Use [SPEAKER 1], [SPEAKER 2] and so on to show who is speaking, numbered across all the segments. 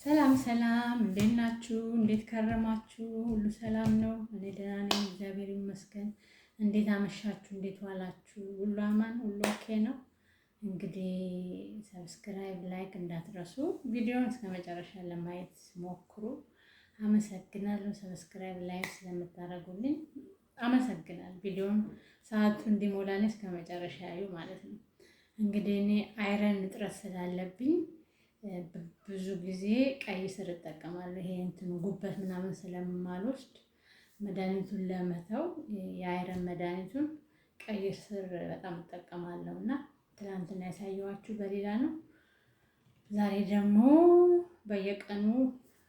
[SPEAKER 1] ሰላም ሰላም፣ እንዴት ናችሁ? እንዴት ከረማችሁ? ሁሉ ሰላም ነው? እኔ ደህና ነኝ፣ እግዚአብሔር ይመስገን። እንዴት አመሻችሁ? እንዴት ዋላችሁ? ሁሉ አማን፣ ሁሉ ኦኬ ነው? እንግዲህ ሰብስክራይብ፣ ላይክ እንዳትረሱ። ቪዲዮውን እስከ መጨረሻ ለማየት ሞክሩ። አመሰግናለሁ። ሰብስክራይብ፣ ላይክ ስለምታደርጉልኝ አመሰግናለሁ። ቪዲዮውን ሰዓቱ እንዲሞላልኝ እስከ መጨረሻ ያዩ ማለት ነው። እንግዲህ እኔ አይረን እጥረት ስላለብኝ ብዙ ጊዜ ቀይ ስር እጠቀማለሁ። ይሄ እንትን ጉበት ምናምን ስለማልወስድ መድኃኒቱን ለመተው የአይረን መድኃኒቱን ቀይ ስር በጣም እጠቀማለሁ እና ትናንትና ያሳየኋችሁ በሌላ ነው። ዛሬ ደግሞ በየቀኑ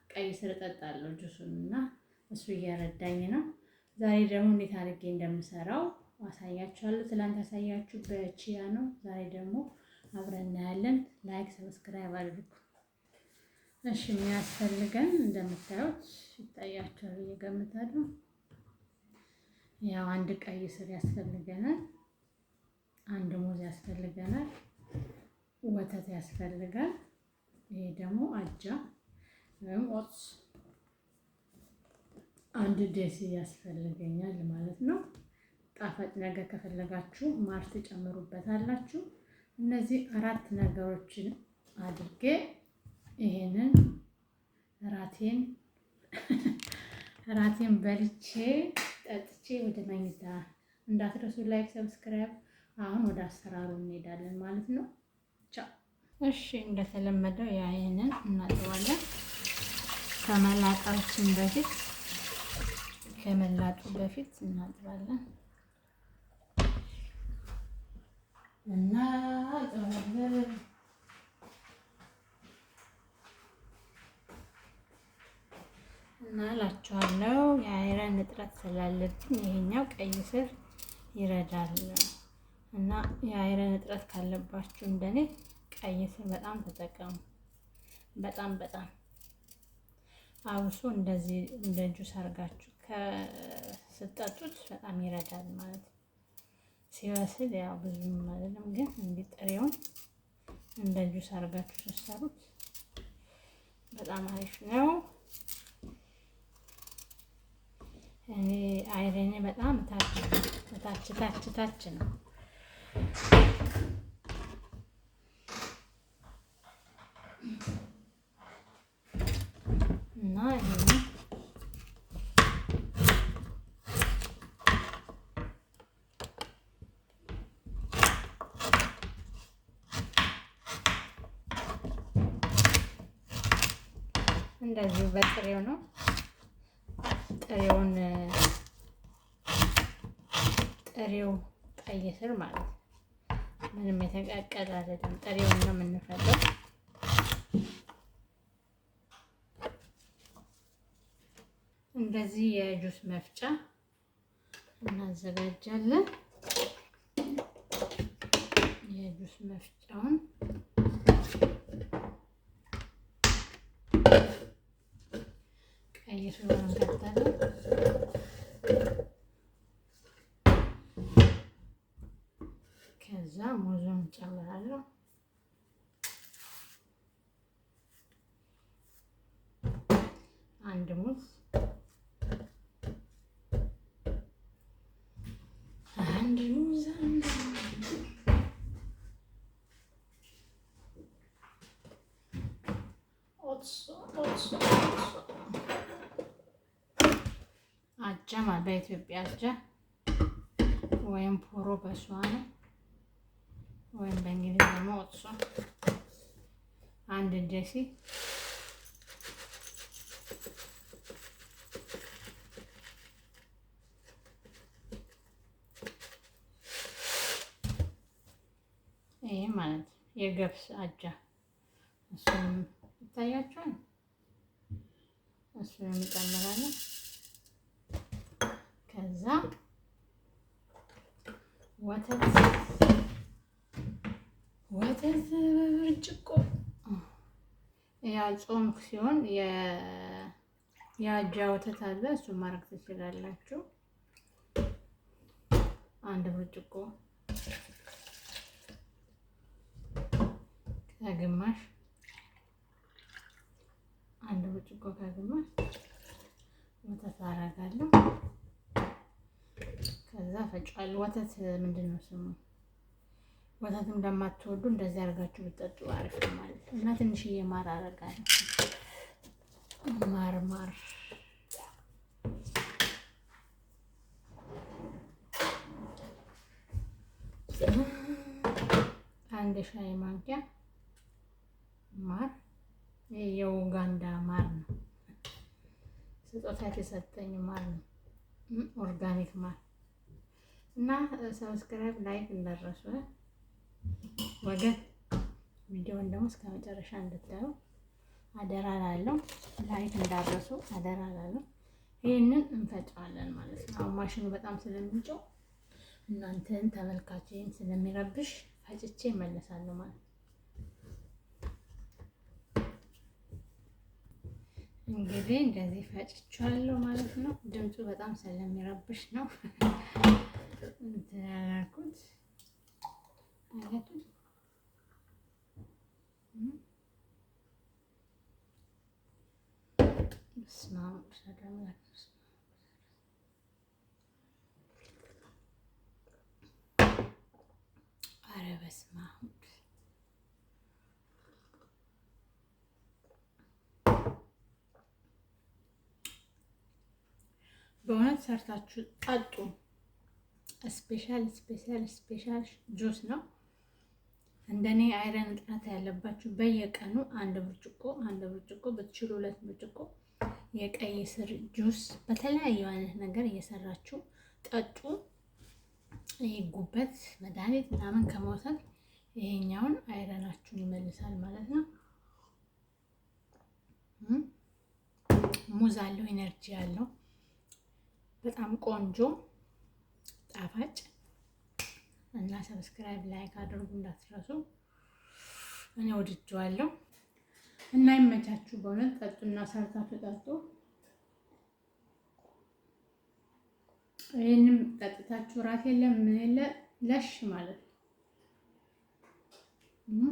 [SPEAKER 1] ቀይ ስር እጠጣለሁ ጁሱን እና እሱ እየረዳኝ ነው። ዛሬ ደግሞ እንዴት አድርጌ እንደምሰራው አሳያችኋለሁ። ትናንት ያሳያችሁ በቺያ ነው። ዛሬ ደግሞ አብረን እናያለን። ላይክ ሰብስክራይብ አድርጉ። እሺ የሚያስፈልገን እንደምታዩት ይታያችኋል ብዬ እገምታለሁ። ያው አንድ ቀይ ስር ያስፈልገናል፣ አንድ ሙዝ ያስፈልገናል፣ ወተት ያስፈልጋል። ይሄ ደግሞ አጃ ወይም ኦትስ አንድ ዴሲ ያስፈልገኛል ማለት ነው። ጣፋጭ ነገር ከፈለጋችሁ ማር ትጨምሩበታላችሁ። እነዚህ አራት ነገሮችን አድርጌ ይሄንን ራቴን በልቼ ጠጥቼ ወደ መኝታ እንዳትረሱ። ላይክ ሰብስክራይብ። አሁን ወደ አሰራሩ እንሄዳለን ማለት ነው። ቻው። እሺ እንደተለመደው ይሄንን እናጥባለን ከመላጣችን በፊት ከመላጡ በፊት እናጥባለን እና እላችኋለሁ። የአይረን እጥረት ስላለብኝ ይሄኛው ቀይ ስር ይረዳል እና የአይረን እጥረት ካለባችሁ እንደኔ ቀይ ስር በጣም ተጠቀሙ። በጣም አብሶ እንደዚህ እንደ ጁስ አድርጋችሁ ስትጠጡት በጣም ይረዳል ማለት ነው። ሲበስል ያው ብዙም አይደለም፣ ግን እንዲህ ጥሬውን እንደ ጁስ አድርጋችሁ ስትሰሩት በጣም አሪፍ ነው። እኔ አይረኔ በጣም ታች ነው እና እንደዚሁ በጥሬው ነው። ጥሬው ቀይ ስር ማለት ነው። ምንም የተቀቀለ አይደለም። ጥሬውን ነው የምንፈልገው። እንደዚህ የጁስ መፍጫ እናዘጋጃለን። የጁስ መፍጫውን ቀይ ስሩን እንከታለን። ከዛ ሙዙን ጨምራለሁ። አንድ ሙዝ አጃ በኢትዮጵያ አጃ ወይም ፖሮ በሷ ነው፣ ወይም በእንግሊዝ ደግሞ ኦትሶ አንድ ዴሲ ይሄ ማለት የገብስ አጃ እሱም ይታያችኋል። እሱን እንጨምራለን። ከዛ ወተት ብርጭቆ ያ ጾም ሲሆን የአጃ ወተት አለ፣ እሱን ማድረግ ትችላላችሁ። አንድ ብርጭቆ ከግማሽ አንድ ብርጭቆ ከግማሽ ወተት አደርጋለሁ። ከዛ ፈጫለሁ። ወተት ምንድን ነው ስሙ? ወተት እንደማትወዱ እንደዚህ አድርጋችሁ ብትጠጡ አሪፍ ነው ማለት ነው። እና ትንሽዬ ማር አደርጋለሁ። ማር አንድ ሻይ ማንኪያ ማር። የኡጋንዳ ማር ነው፣ ስጦታ የተሰጠኝ ማር ነው፣ ኦርጋኒክ ማር። እና ሰብስክራይብ ላይክ እንዳትረሱ ወገን። ቪዲዮውን ደግሞ እስከ መጨረሻ እንድታዩ አደራ ላለው፣ ላይክ እንዳትረሱ አደራ ላለው። ይሄንን እንፈጫዋለን ማለት ነው። አሁን ማሽኑ በጣም ስለሚጮህ እናንተን ተመልካችን ስለሚረብሽ ፈጭቼ እመለሳለሁ ማለት ነው። እንግዲህ እንደዚህ ፈጭቻለሁ ማለት ነው። ድምፁ በጣም ስለሚረብሽ ነው እንትን ያላልኩት ማለት ነው። ኧረ በስመ አብ በእውነት ሰርታችሁ ጠጡ። ስፔሻል ጁስ ነው። እንደኔ አይረን እጥረት ያለባችሁ በየቀኑ አንድ ብርጭቆ ብትችሉ 2 ብርጭቆ የቀይ ስር ጁስ በተለያዩ አይነት ነገር እየሰራችሁ ጠጡ። ይሄ ጉበት መድኃኒት ምናምን ከመውሰድ ይሄኛውን አይረናችሁን ይመልሳል ማለት ነው። ሙዝ አለው፣ ኢነርጂ አለው። በጣም ቆንጆ ጣፋጭ እና ሰብስክራይብ ላይክ አድርጉ እንዳትረሱ። እኔ ወድጄዋለሁ እና ይመቻችሁ። በእውነት ጠጡና ሰርታችሁ ጠጡ። ይሄንም ጠጥታችሁ ራት የለም ምን የለ ለሽ ማለት ነው።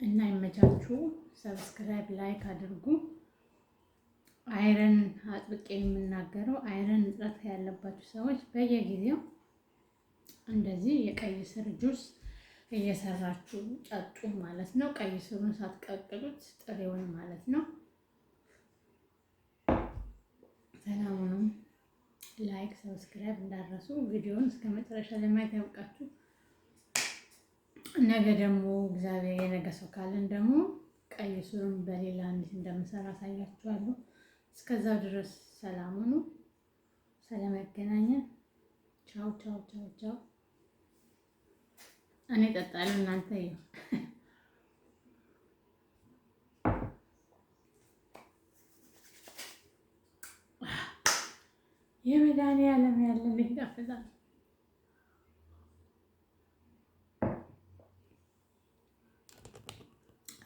[SPEAKER 1] እና ይመቻችሁ። ሰብስክራይብ ላይክ አድርጉ። አይረን አጥብቄ የምናገረው አይረን እጥረት ያለባችሁ ሰዎች በየጊዜው እንደዚህ የቀይ ስር ጁስ እየሰራችሁ ጠጡ ማለት ነው። ቀይ ስሩን ሳትቀቅሉት ጥሬውን ማለት ነው። ሰላሙንም ላይክ ሰብስክራይብ እንዳትረሱ። ቪዲዮውን እስከ መጨረሻ ለማየት ያብቃችሁ። ነገ ደግሞ እግዚአብሔር የነገ ሰው ካለን ደግሞ ቀይ ስሩን በሌላ እንዴት እንደምሰራ አሳያችኋለሁ። እስከዛው ድረስ ሰላም ሁኑ። ሰላም ያገናኘን። ቻው ቻው ቻው ቻው። እኔ እጠጣለሁ፣ እናንተ ይኸው የመድኃኒዓለም ያለ እንዴት ይጣፍጣል።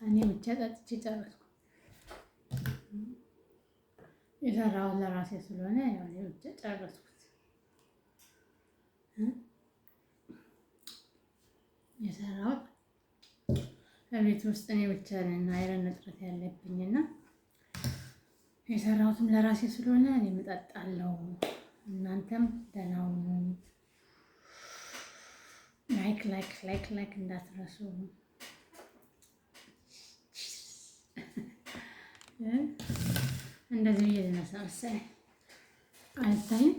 [SPEAKER 1] እኔ ብቻ ጠጥቼ ጨረስኩ። የሰራሁት ለራሴ ስለሆነ ያው እኔ ብቻ ጨረስኩት። የሰራሁት በቤት ውስጥ እኔ ብቻ ነኝ አይረን እጥረት ያለብኝና የሰራሁትም ለራሴ ስለሆነ እኔም እጠጣለሁ። እናንተም ደህና ሁኑ። ላይክ እንዳትረሱ። እንደዚህ ብዬ ልነሳ መሰለኝ አይታይም።